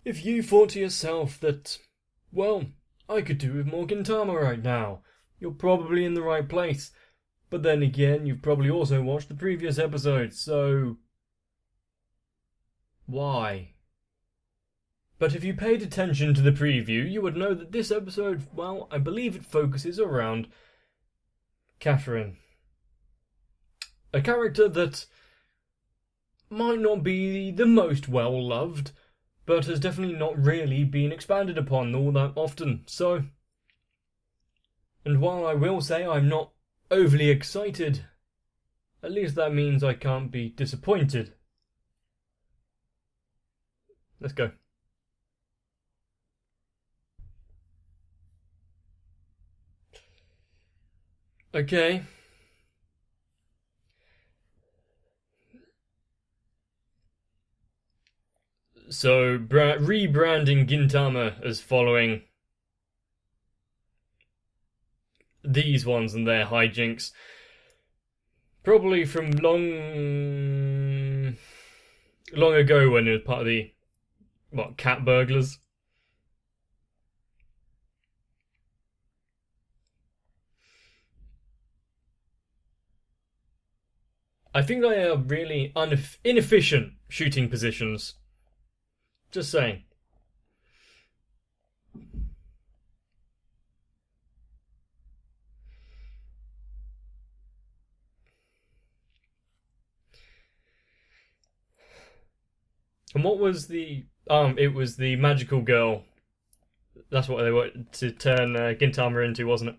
if you thought to yourself that, well, I could do with more Gintama right now, you're probably in the right place. But then again, you've probably also watched the previous episode, so why? But if you paid attention to the preview, you would know that this episode, well, I believe it focuses around Catherine. A character that might not be the most well-loved, but has definitely not really been expanded upon all that often, so... And while I will say I'm not overly excited, at least that means I can't be disappointed. Let's go. Okay. So, rebranding Gintama as following these ones and their hijinks. Probably from long ago when it was part of the, cat burglars. I think they are really inefficient shooting positions. Just saying. And what was the... it was the magical girl. That's what they wanted to turn Gintama into, wasn't it?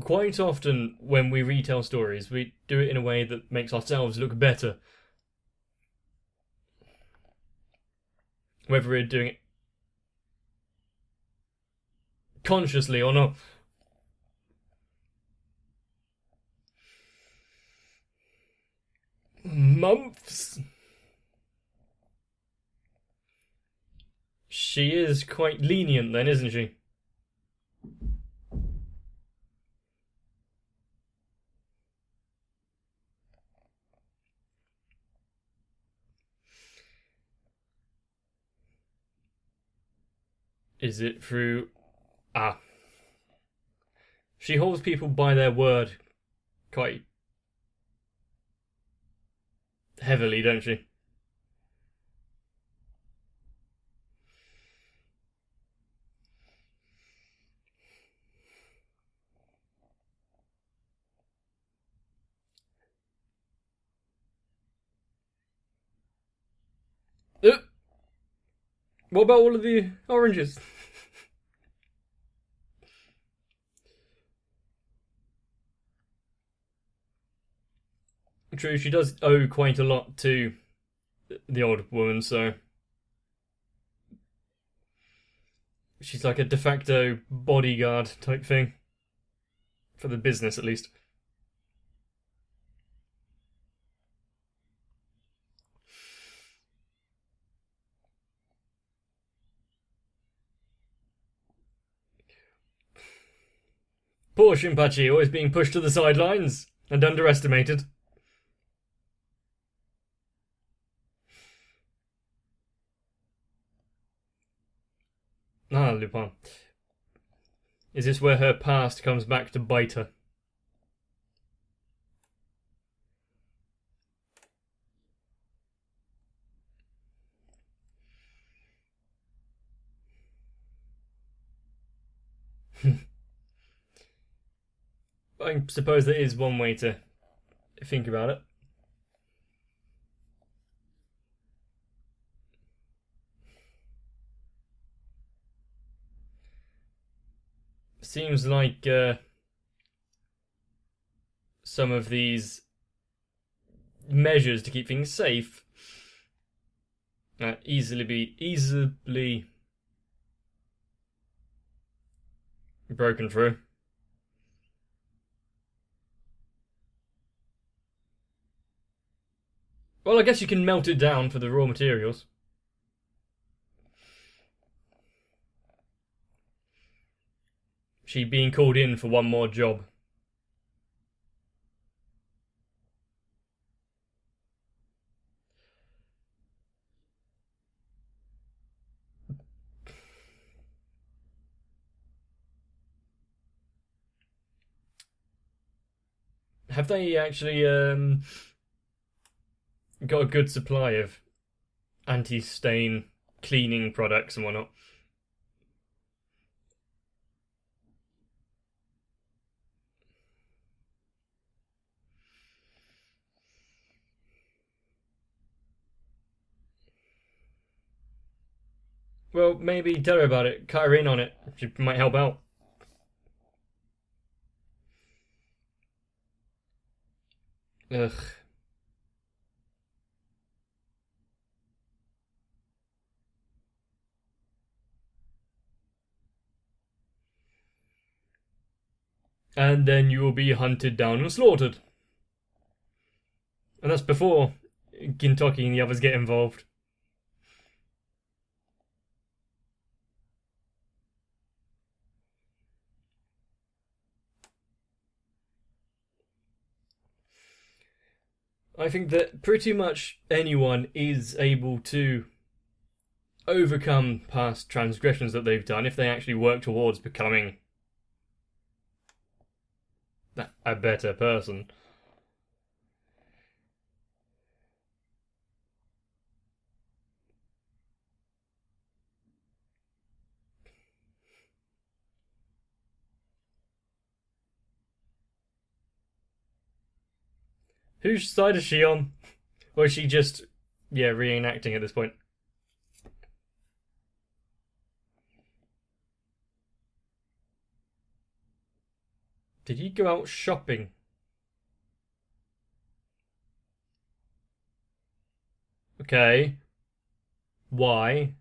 Quite often, when we retell stories, we do it in a way that makes ourselves look better. Whether we're doing it consciously or not. Months? She is quite lenient then, isn't she? Is it through... She holds people by their word quite heavily, don't she? What about all of the oranges? True, she does owe quite a lot to the old woman, so... She's like a de facto bodyguard type thing. For the business, at least. Poor Shinpachi, always being pushed to the sidelines and underestimated. Lupin. Is this where her past comes back to bite her? I suppose that is one way to think about it. Seems like some of these measures to keep things safe easily broken through. Well, I guess you can melt it down for the raw materials. she being called in for one more job. Have they actually got a good supply of anti-stain cleaning products and whatnot? Well, maybe tell her about it. Cut her in on it. She might help out. Ugh. And then you will be hunted down and slaughtered. And that's before Gintoki and the others get involved. I think that pretty much anyone is able to overcome past transgressions that they've done if they actually work towards becoming a better person. Whose side is she on? Or is she just, reenacting at this point? Did he go out shopping? Okay. Why?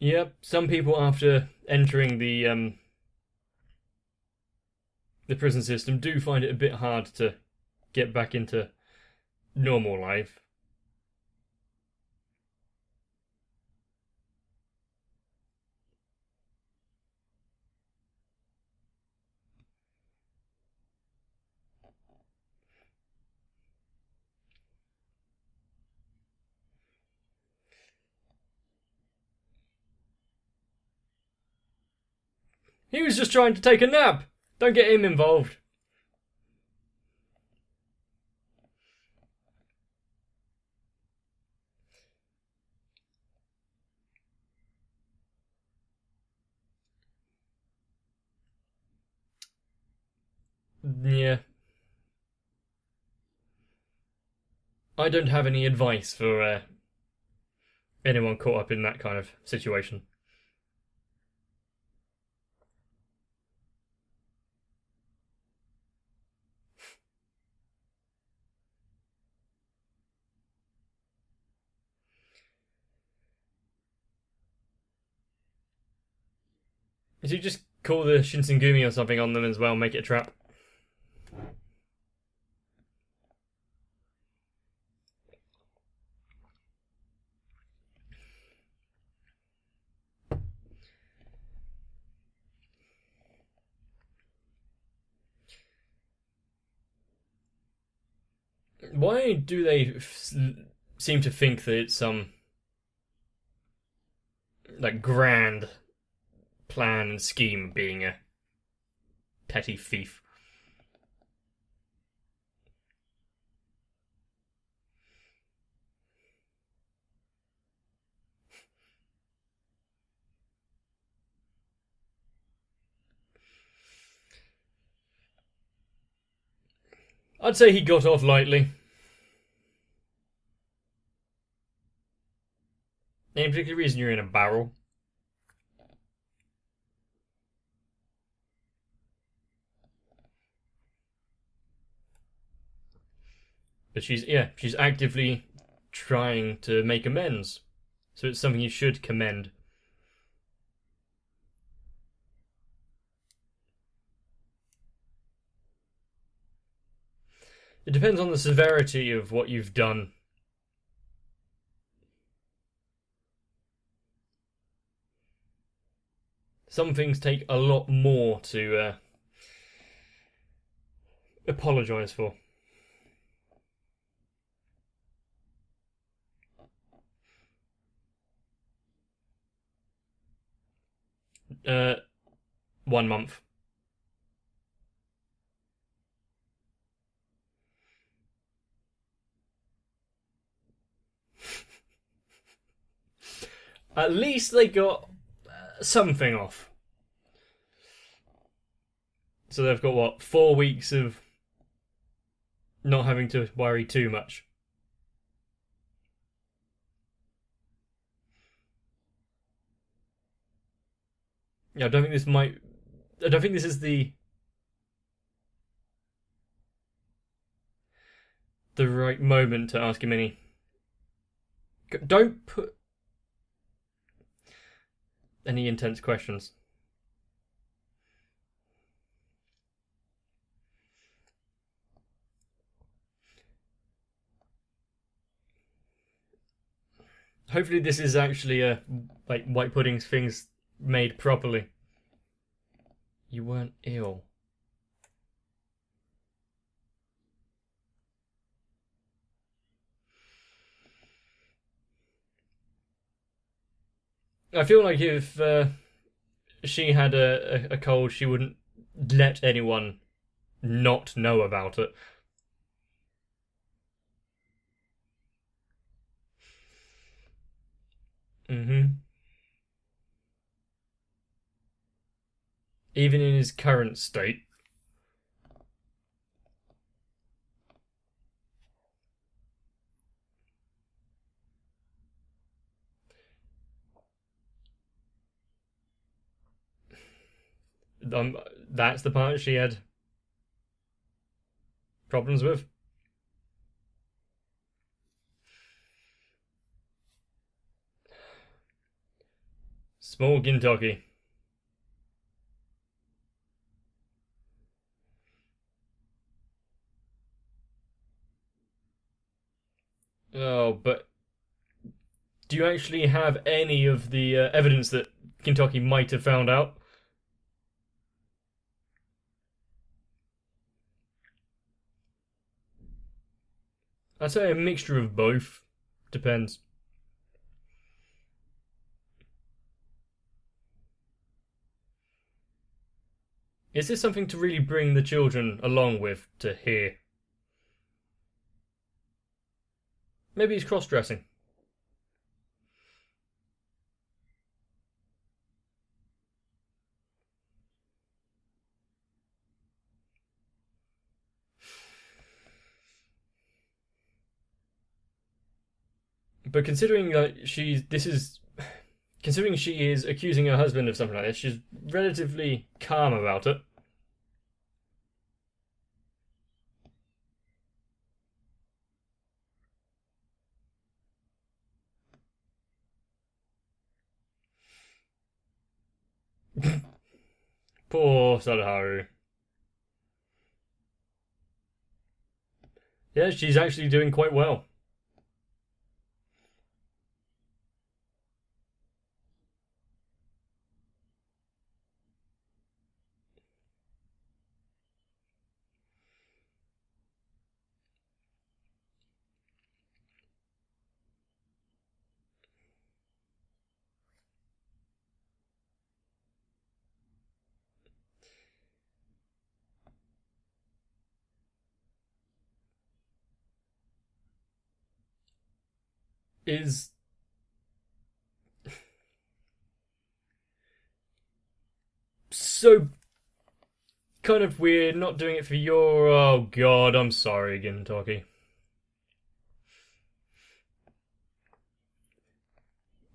Yep, some people after entering the prison system do find it a bit hard to get back into normal life. He was just trying to take a nap. Don't get him involved. Yeah. I don't have any advice for anyone caught up in that kind of situation. Did you just call the Shinsengumi or something on them as well, make it a trap? Why do they seem to think that it's some like grand plan and scheme of being a petty thief? I'd say he got off lightly. Any particular reason you're in a barrel? But she's actively trying to make amends. So it's something you should commend. It depends on the severity of what you've done. Some things take a lot more to apologise for. Uh, 1 month. At least they got something off. So they've got, what, 4 weeks of not having to worry too much. Yeah, I don't think this is the right moment to ask him any. Don't put any intense questions. Hopefully this is actually like white pudding's things made properly. You weren't ill. I feel like if she had a cold, she wouldn't let anyone not know about it. Even in his current state. That's the part she had problems with. Small Gintoki. Oh, but do you actually have any of the evidence that Gintoki might have found out? I'd say a mixture of both. Depends. Is this something to really bring the children along with to hear? Maybe it's cross-dressing. But considering considering she is accusing her husband of something like this, she's relatively calm about it. Poor Sadaharu. Yeah, she's actually doing quite well. Is so kind of weird, not doing it for your... Oh god, I'm sorry, Gintoki.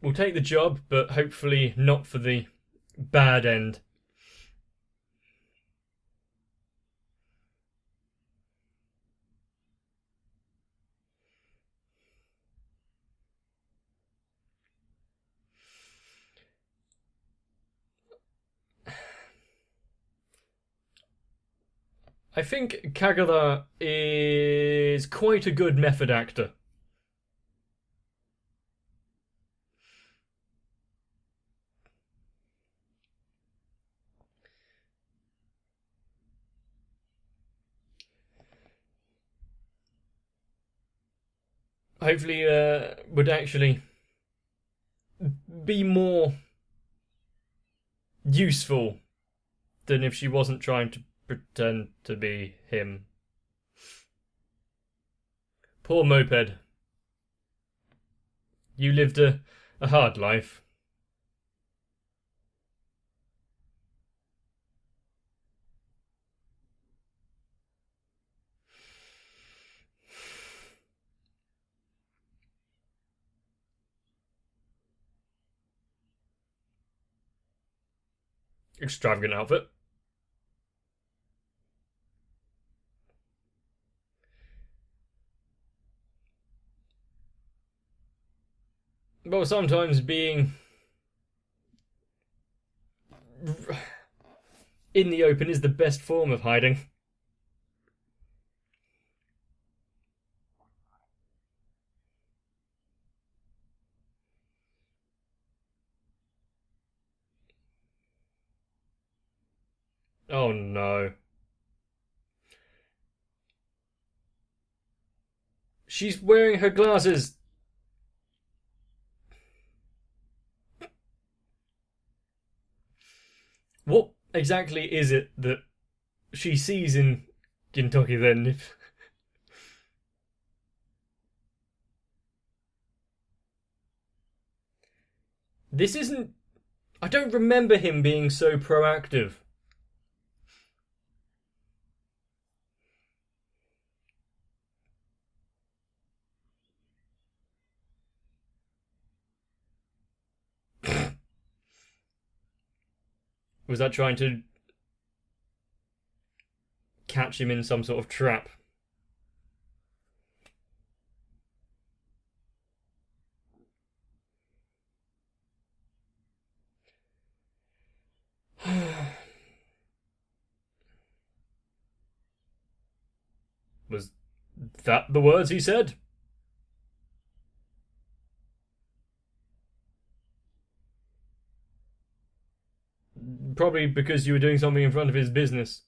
We'll take the job, but hopefully not for the bad end. I think Kagura is quite a good method actor. Hopefully, would actually be more useful than if she wasn't trying to pretend to be him. Poor Moped. You lived a hard life. Extravagant outfit. Well, sometimes being in the open is the best form of hiding. Oh no. She's wearing her glasses. What exactly is it that she sees in Gintoki then? This isn't. I don't remember him being so proactive. Was that trying to catch him in some sort of trap? Was that the words he said? Probably because you were doing something in front of his business.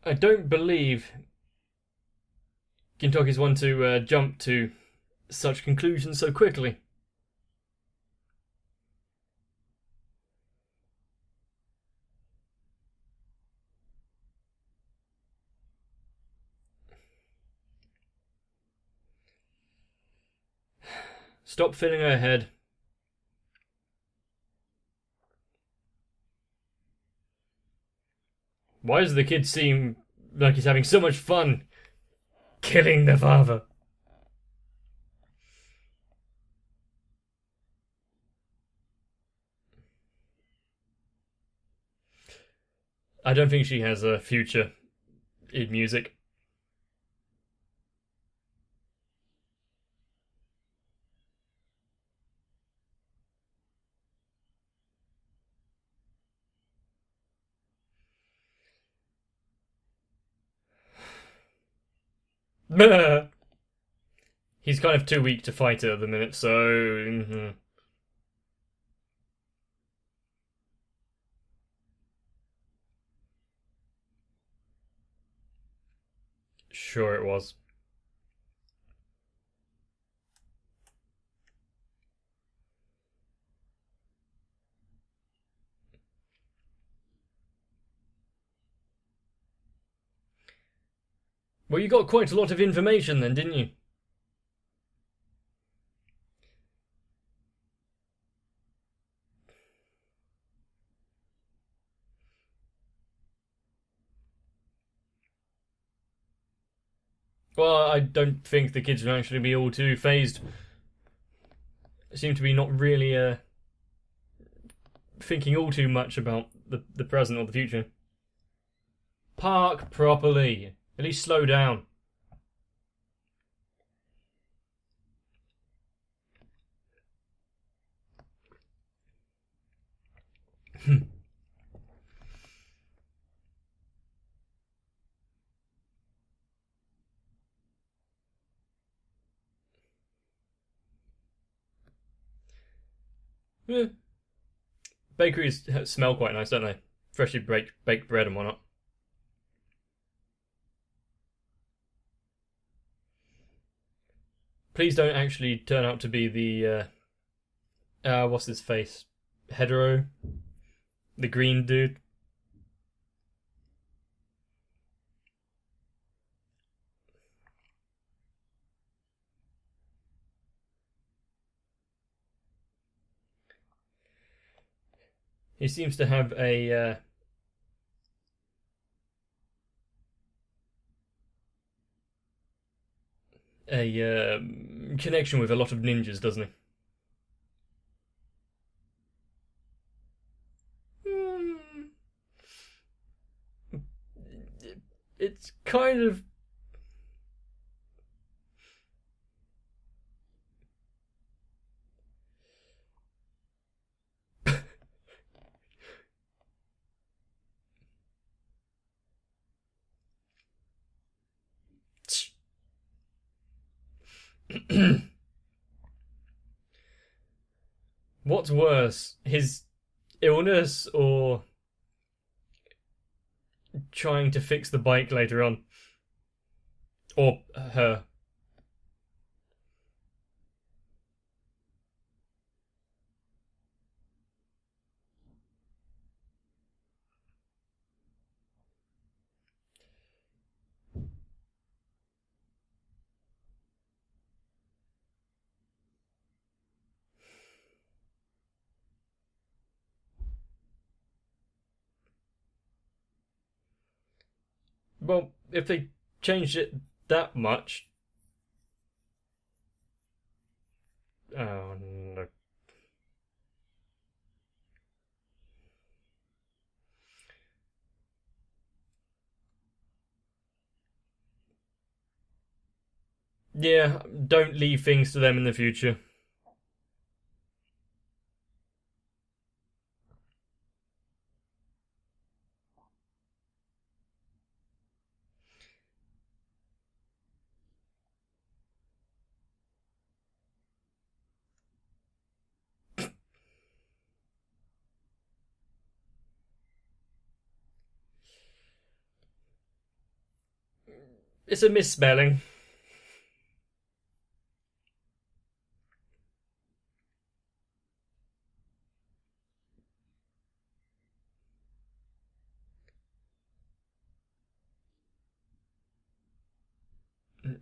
I don't believe Gintoki's one to jump to such conclusions so quickly. Stop filling her head. Why does the kid seem like he's having so much fun killing the father? I don't think she has a future in music. He's kind of too weak to fight her at the minute, so. Sure, it was. Well, you got quite a lot of information then, didn't you? Well, I don't think the kids will actually be all too phased. They seem to be not really thinking all too much about the present or the future. Park properly. At least slow down. Yeah. Bakeries smell quite nice, don't they? Freshly baked bread and whatnot. Please don't actually turn out to be the what's his face? Hetero? The green dude? He seems to have a connection with a lot of ninjas, doesn't he? It's kind of. What's worse, his illness or trying to fix the bike later on? Or her? Well, if they changed it that much. Oh no. Yeah, don't leave things to them in the future. It's a misspelling.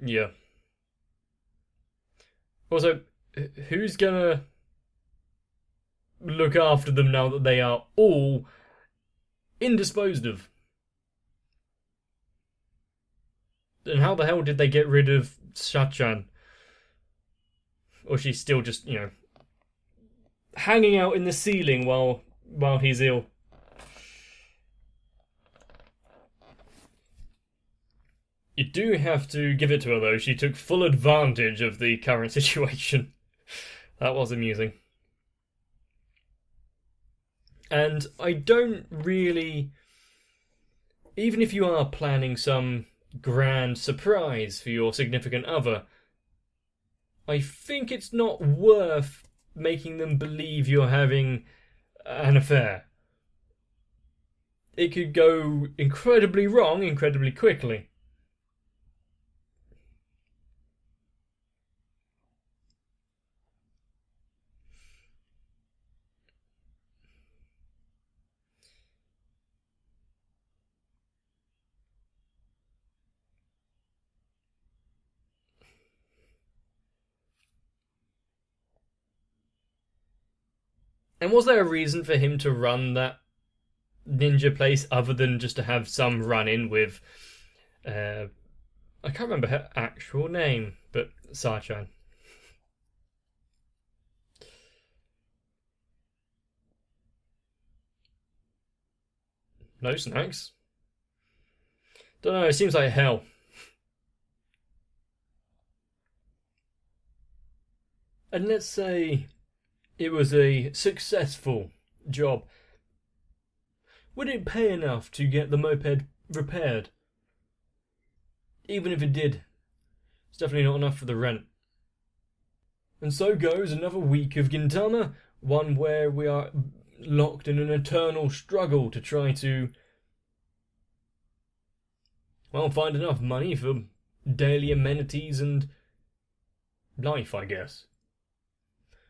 Yeah. Also, who's gonna look after them now that they are all indisposed of? And how the hell did they get rid of Shachan? Or she's still just, hanging out in the ceiling while he's ill. You do have to give it to her, though. She took full advantage of the current situation. That was amusing. And I don't really. Even if you are planning some grand surprise for your significant other, I think it's not worth making them believe you're having an affair. It could go incredibly wrong incredibly quickly. And was there a reason for him to run that ninja place other than just to have some run-in with... I can't remember her actual name, but Sachan. No snacks? Don't know, it seems like hell. And let's say it was a successful job. Would it pay enough to get the moped repaired? Even if it did, it's definitely not enough for the rent. And so goes another week of Gintama, one where we are locked in an eternal struggle to try to, well, find enough money for daily amenities and life, I guess.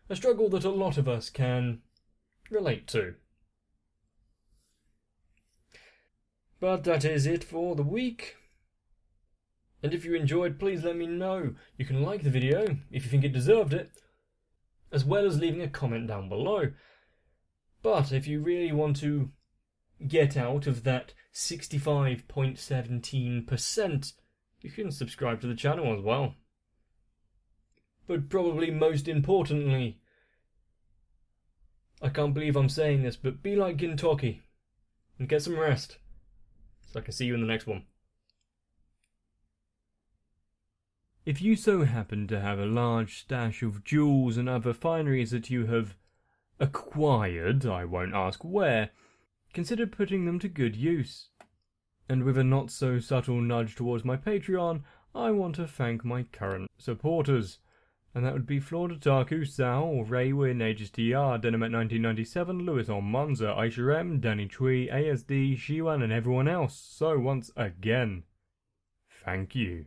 A struggle that a lot of us can relate to. But that is it for the week. And if you enjoyed, please let me know. You can like the video if you think it deserved it, as well as leaving a comment down below. But if you really want to get out of that 65.17%, you can subscribe to the channel as well. But probably most importantly, I can't believe I'm saying this, but be like Gintoki and get some rest. So I can see you in the next one. If you so happen to have a large stash of jewels and other fineries that you have acquired, I won't ask where, consider putting them to good use. And with a not so subtle nudge towards my Patreon, I want to thank my current supporters. And that would be Florida Sal, Raywin, HSTR, Denamet1997, Lewis on Monza, Aisha M, Danny Chui, ASD, Shiwan and everyone else. So once again, thank you.